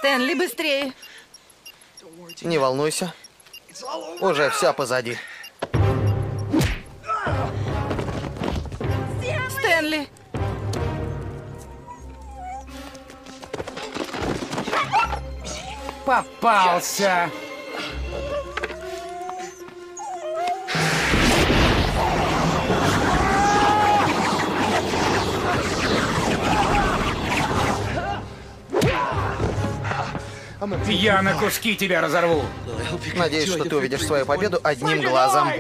Стэнли, быстрее. Не волнуйся. Уже все позади. Стэнли. Попался! Я на куски тебя разорву. Надеюсь, что ты увидишь свою победу одним глазом.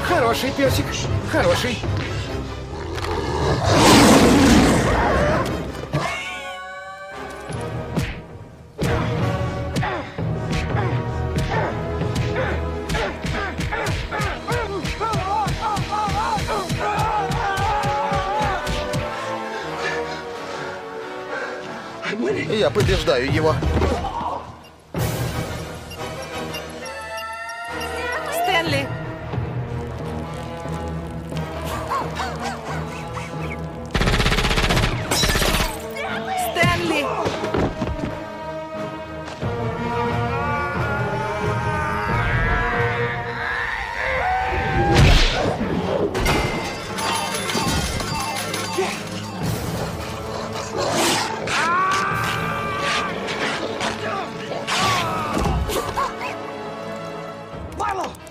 Хороший песик, хороший. Я побеждаю его. Стэнли. Стэнли.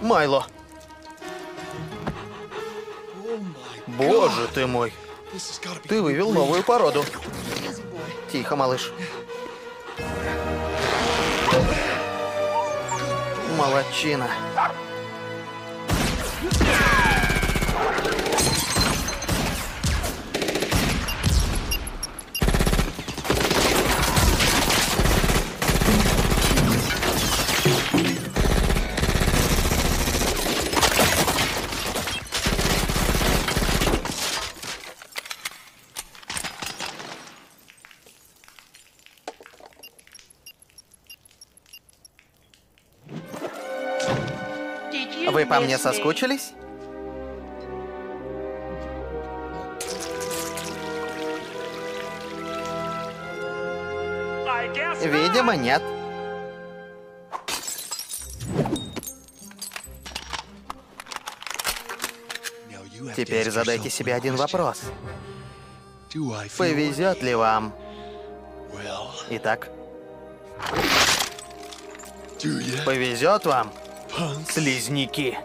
Майло. Боже ты мой. Ты вывел новую породу. Тихо, малыш. Молодчина. Вы по мне соскучились? Видимо, нет. Теперь задайте себе один вопрос. Повезет ли вам? Итак, повезет вам, слизняки?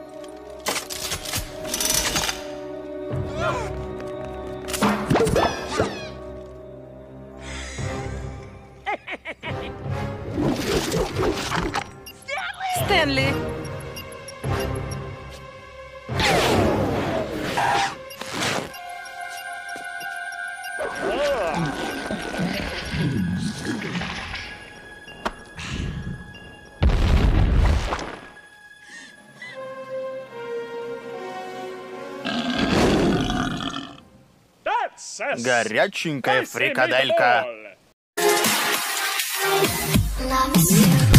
Стэнли. Горяченькая фрикаделька. Love is you.